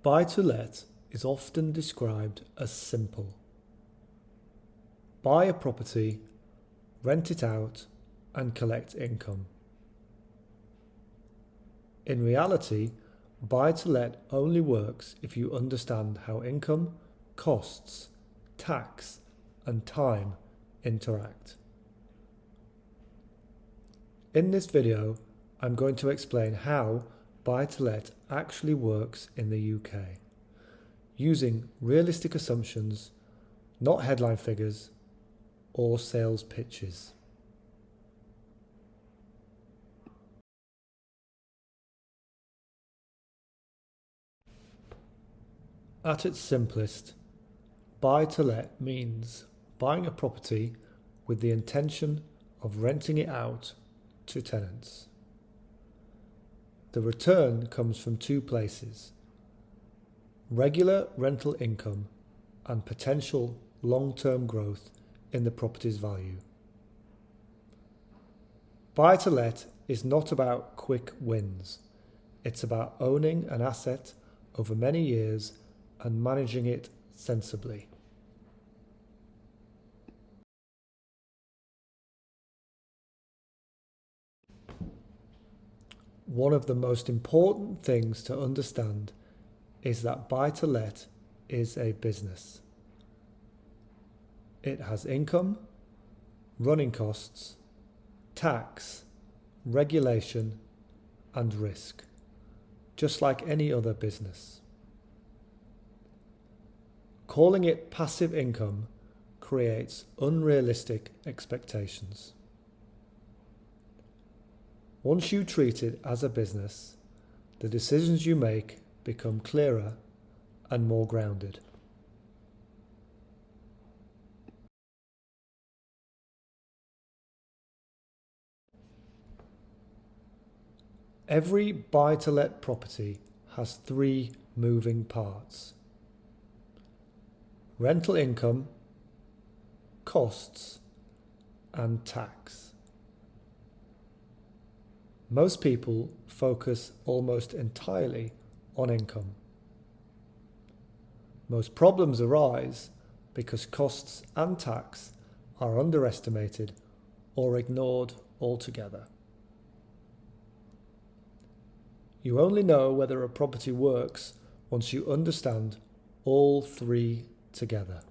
Buy-to-let is often described as simple. Buy a property, rent it out, and collect income. In reality, buy-to-let only works if you understand how income, costs, tax, and time interact. In this video, I'm going to explain how buy-to-let actually works in the UK, using realistic assumptions, not headline figures or sales pitches. At its simplest, buy-to-let means buying a property with the intention of renting it out to tenants. The return comes from two places: regular rental income and potential long-term growth in the property's value. Buy-to-let is not about quick wins. It's about owning an asset over many years and managing it sensibly. One of the most important things to understand is that buy-to-let is a business. It has income, running costs, tax, regulation, and risk, just like any other business. Calling it passive income creates unrealistic expectations. Once you treat it as a business, the decisions you make become clearer and more grounded. Every buy-to-let property has three moving parts: rental income, costs, and tax. Most people focus almost entirely on income. Most problems arise because costs and tax are underestimated or ignored altogether. You only know whether a property works once you understand all three together.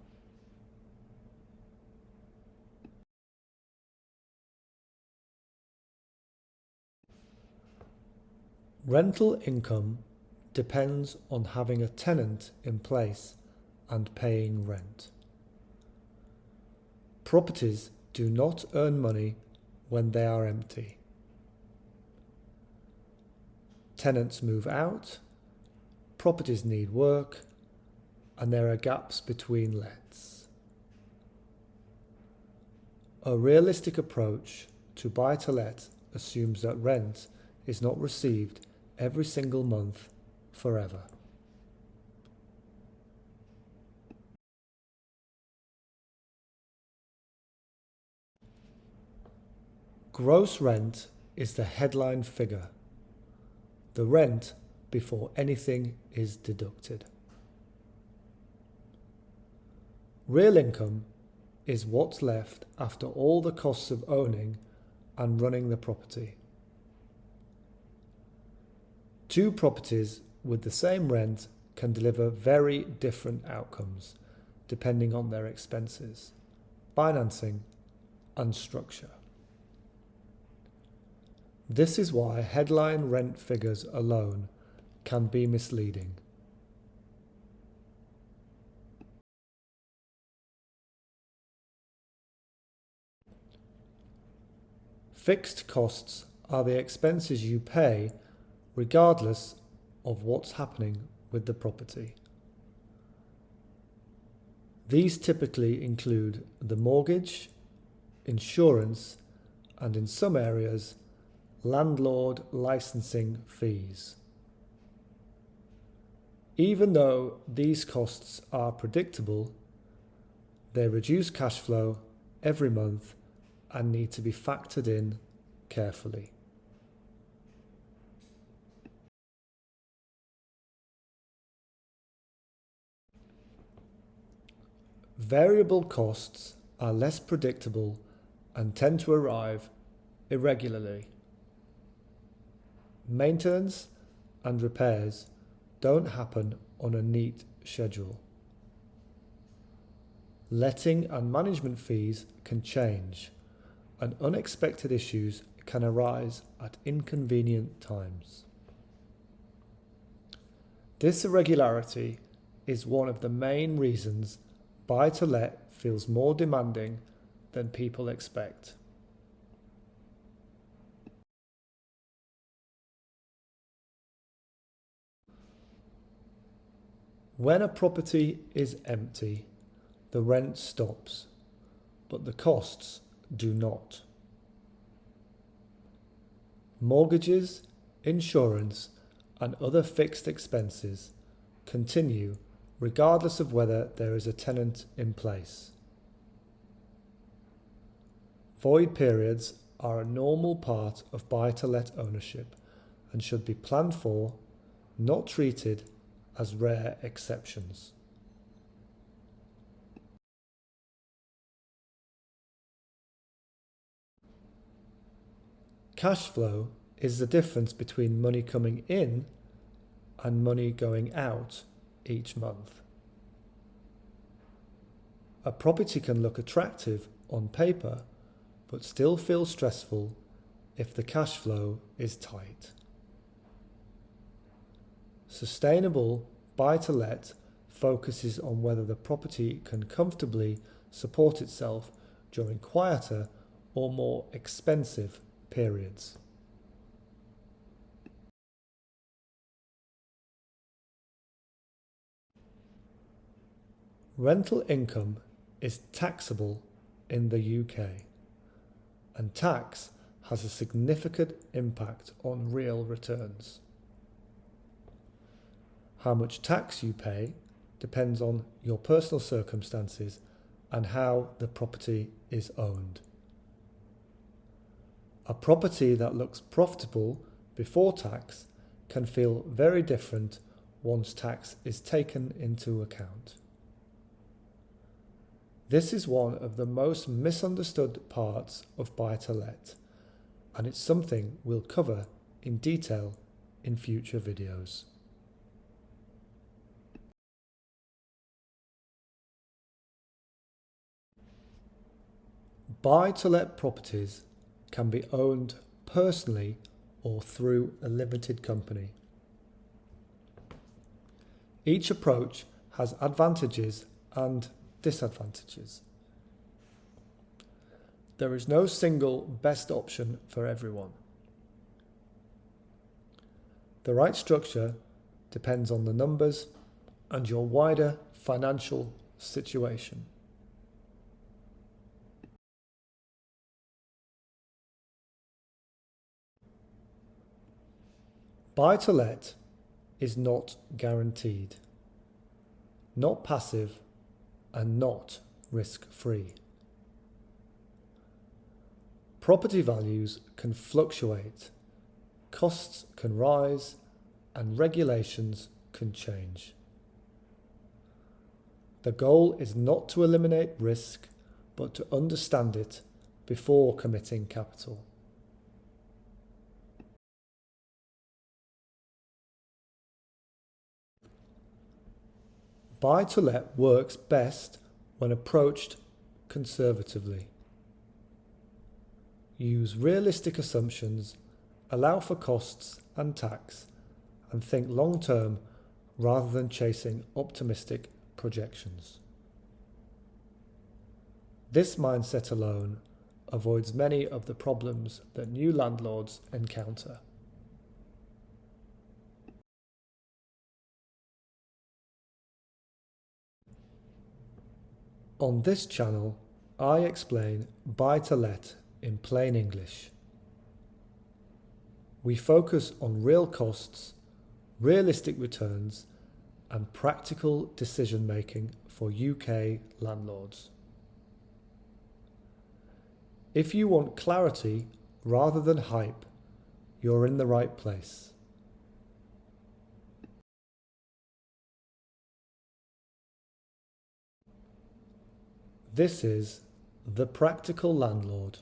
Rental income depends on having a tenant in place and paying rent. Properties do not earn money when they are empty. Tenants move out, properties need work, and there are gaps between lets. A realistic approach to buy-to-let assumes that rent is not received every single month forever. Gross rent is the headline figure, the rent before anything is deducted. Real income is what's left after all the costs of owning and running the property. Two properties with the same rent can deliver very different outcomes depending on their expenses, financing, and structure. This is why headline rent figures alone can be misleading. Fixed costs are the expenses you pay regardless of what's happening with the property. These typically include the mortgage, insurance, and in some areas, landlord licensing fees. Even though these costs are predictable, they reduce cash flow every month and need to be factored in carefully. Variable costs are less predictable and tend to arrive irregularly. Maintenance and repairs don't happen on a neat schedule. Letting and management fees can change, and unexpected issues can arise at inconvenient times. This irregularity is one of the main reasons buy-to-let feels more demanding than people expect. When a property is empty, the rent stops, but the costs do not. Mortgages, insurance, and other fixed expenses continue regardless of whether there is a tenant in place. Void periods are a normal part of buy-to-let ownership and should be planned for, not treated as rare exceptions. Cash flow is the difference between money coming in and money going out each month. A property can look attractive on paper, but still feel stressful if the cash flow is tight. Sustainable buy-to-let focuses on whether the property can comfortably support itself during quieter or more expensive periods. Rental income is taxable in the UK, and tax has a significant impact on real returns. How much tax you pay depends on your personal circumstances and how the property is owned. A property that looks profitable before tax can feel very different once tax is taken into account. This is one of the most misunderstood parts of buy-to-let, and it's something we'll cover in detail in future videos. Buy-to-let properties can be owned personally or through a limited company. Each approach has advantages and disadvantages. There is no single best option for everyone. The right structure depends on the numbers and your wider financial situation. Buy-to-let is not guaranteed, not passive, and not risk-free. Property values can fluctuate, costs can rise, and regulations can change. The goal is not to eliminate risk, but to understand it before committing capital. Buy-to-let works best when approached conservatively. Use realistic assumptions, allow for costs and tax, and think long-term rather than chasing optimistic projections. This mindset alone avoids many of the problems that new landlords encounter. On this channel, I explain buy-to-let in plain English. We focus on real costs, realistic returns, and practical decision-making for UK landlords. If you want clarity rather than hype, you're in the right place. This is the practical landlord.